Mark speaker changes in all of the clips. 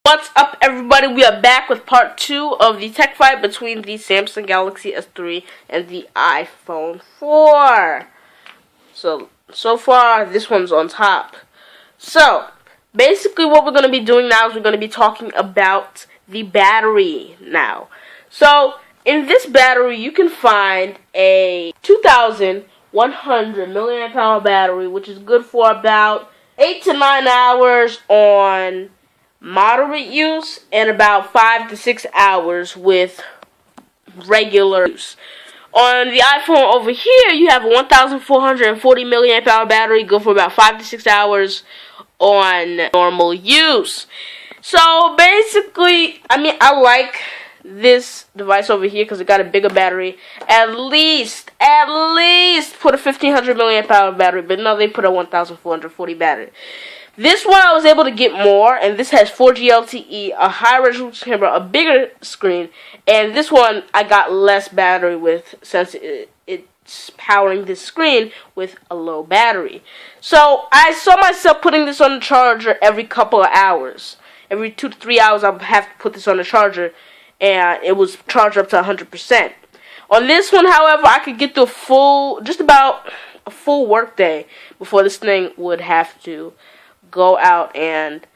Speaker 1: What's up, everybody? We are back with part 2 of the tech fight between the Samsung Galaxy S3 and the iPhone 4. So far, this one's on top. So, basically what we're going to be doing now is we're going to be talking about the battery now. So, in this battery, you can find a 2,100 milliamp hour battery, which is good for about 8 to 9 hours on moderate use and about 5 to 6 hours with regular use. On the iPhone over here, you have a 1,440 milliamp hour battery, good for about 5 to 6 hours on normal use. So basically, I like this device over here because it got a bigger battery. At least put a 1,500 milliamp hour battery, but no, they put a 1,440 battery. This one I was able to get more, and this has 4G LTE, a high resolution camera, a bigger screen, and this one I got less battery with since it's powering this screen with a low battery. So I saw myself putting this on the charger every couple of hours. Every 2 to 3 hours I would have to put this on the charger, and it was charged up to 100%. On this one, however, I could get through just about a full work day before this thing would have to go out and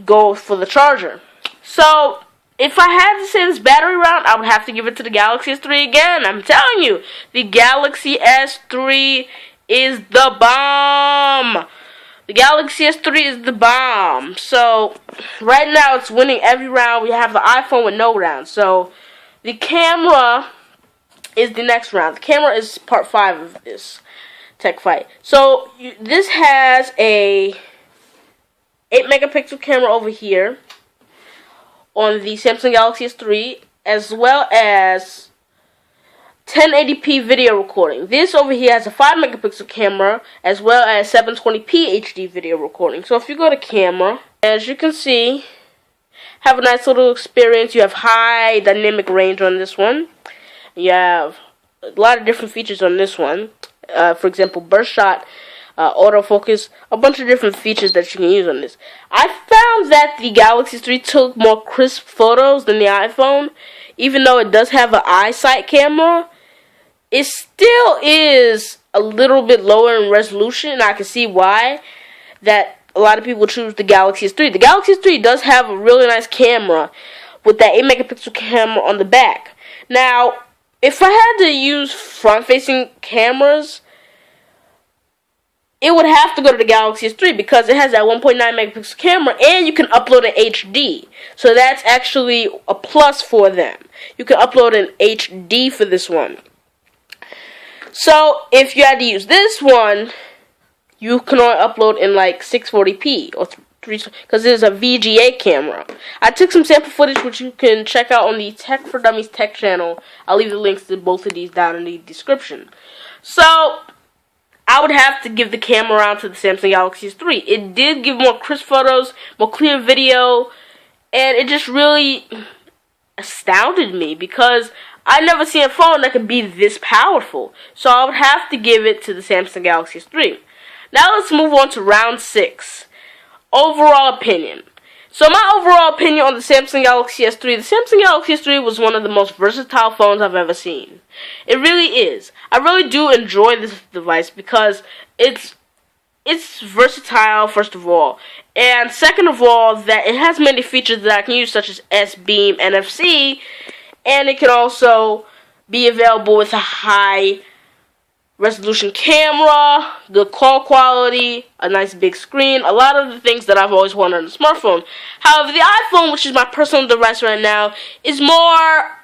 Speaker 1: go for the charger. So, if I had to say this battery round, I would have to give it to the Galaxy S3 again. I'm telling you, the Galaxy S3 is the bomb. The Galaxy S3 is the bomb. So, right now it's winning every round. We have the iPhone with no round. So, the camera is the next round. The camera is part 5 of this tech fight. So this has a 8 megapixel camera over here on the Samsung Galaxy S3, as well as 1080p video recording. This over here has a 5 megapixel camera, as well as 720p HD video recording. So if you go to camera, as you can see, have a nice little experience. You have high dynamic range on this one. You have a lot of different features on this one. For example, burst shot, autofocus, a bunch of different features that you can use on this. I found that the Galaxy 3 took more crisp photos than the iPhone. Even though it does have an iSight camera, it still is a little bit lower in resolution, and I can see why that a lot of people choose the Galaxy S3. The Galaxy S3 does have a really nice camera with that 8 megapixel camera on the back. Now, if I had to use front-facing cameras, it would have to go to the Galaxy S3 because it has that 1.9 megapixel camera and you can upload in HD. So that's actually a plus for them. You can upload in HD for this one. So if you had to use this one, you can only upload in like 640p or 3, because it is a VGA camera. I took some sample footage which you can check out on the Tech for Dummies Tech channel. I'll leave the links to both of these down in the description. So I would have to give the camera round to the Samsung Galaxy S3. It did give more crisp photos, more clear video, and it just really astounded me because I never seen a phone that could be this powerful. So I would have to give it to the Samsung Galaxy S3. Now let's move on to round 6. Overall opinion. So my overall opinion on the Samsung Galaxy S3, the Samsung Galaxy S3 was one of the most versatile phones I've ever seen. It really is. I really do enjoy this device because it's versatile, first of all. And second of all, that it has many features that I can use, such as S-Beam, NFC, and it can also be available with a high resolution camera, good call quality, a nice big screen, a lot of the things that I've always wanted on a smartphone. However, the iPhone, which is my personal device right now, is more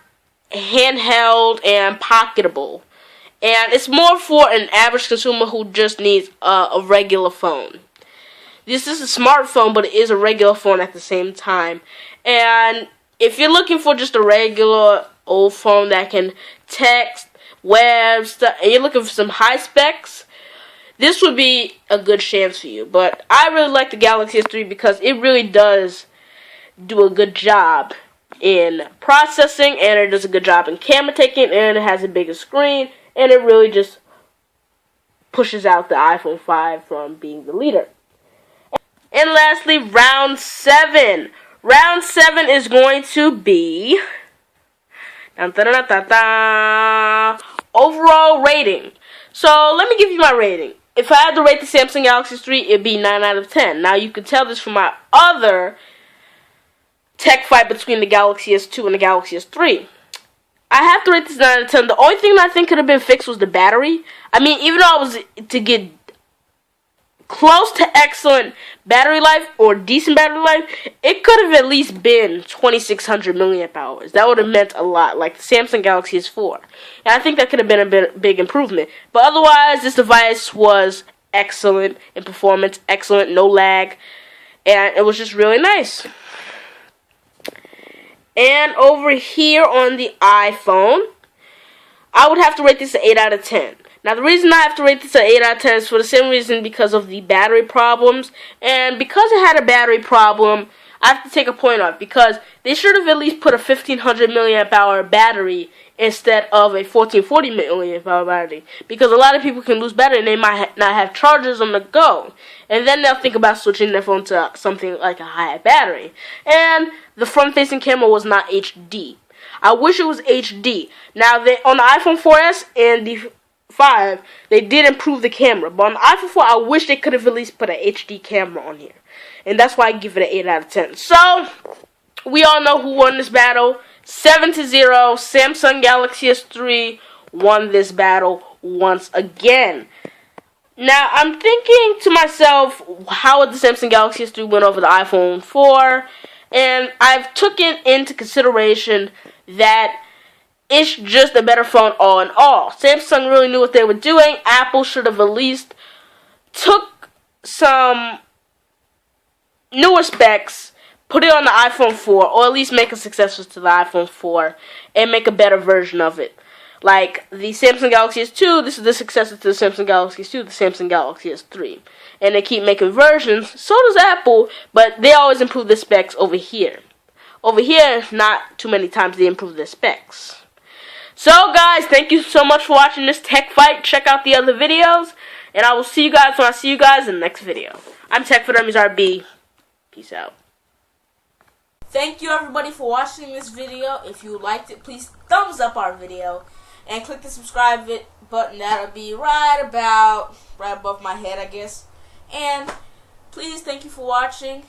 Speaker 1: handheld and pocketable. And it's more for an average consumer who just needs a regular phone. This is a smartphone, but it is a regular phone at the same time. And if you're looking for just a regular old phone that can text, web stuff, and you're looking for some high specs, this would be a good chance for you. But I really like the Galaxy S3 because it really does do a good job in processing, and it does a good job in camera taking, and it has a bigger screen, and it really just pushes out the iPhone 5 from being the leader. And lastly, round 7. Round 7 is going to be overall rating. So let me give you my rating. If I had to rate the Samsung Galaxy S3, it'd be 9 out of 10. Now you can tell this from my other tech fight between the Galaxy S2 and the Galaxy S3. I have to rate this 9 out of 10. The only thing that I think could have been fixed was the battery. I mean, even though I was to get close to excellent battery life or decent battery life, it could have at least been 2600 milliamp hours. That would have meant a lot, like the Samsung Galaxy S4. And I think that could have been a big improvement. But otherwise, this device was excellent in performance, excellent, no lag, and it was just really nice. And over here on the iPhone, I would have to rate this an 8 out of 10. Now, the reason I have to rate this an 8 out of 10 is for the same reason, because of the battery problems. And because it had a battery problem, I have to take a point off, because they should have at least put a 1500 milliamp hour battery instead of a 1440 milliamp hour battery. Because a lot of people can lose battery and they might not have chargers on the go. And then they'll think about switching their phone to something like a higher battery. And the front-facing camera was not HD. I wish it was HD. Now, on the iPhone 4S and the 5, they did improve the camera, but on the iPhone 4, I wish they could have at least put an HD camera on here, and that's why I give it an 8 out of 10. So, we all know who won this battle. 7-0, Samsung Galaxy S3 won this battle once again. Now, I'm thinking to myself, how would the Samsung Galaxy S3 win over the iPhone 4? And I've taken into consideration that it's just a better phone all in all. Samsung really knew what they were doing. Apple should have at least took some newer specs, put it on the iPhone 4, or at least make a successor to the iPhone 4, and make a better version of it. Like the Samsung Galaxy S2, this is the successor to the Samsung Galaxy S2, the Samsung Galaxy S3. And they keep making versions, so does Apple, but they always improve the specs over here. Over here, not too many times they improve the specs. So guys, thank you so much for watching this tech fight. Check out the other videos, and I will see you guys when I see you guys in the next video. I'm TechFight. Peace out. Thank you everybody for watching this video. If you liked it, please thumbs up our video and click the subscribe button. That'll be right above my head, I guess. And please, thank you for watching.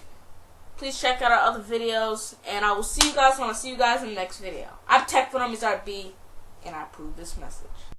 Speaker 1: Please check out our other videos, and I will see you guys when I see you guys in the next video. I'm TechFight, and I approve this message.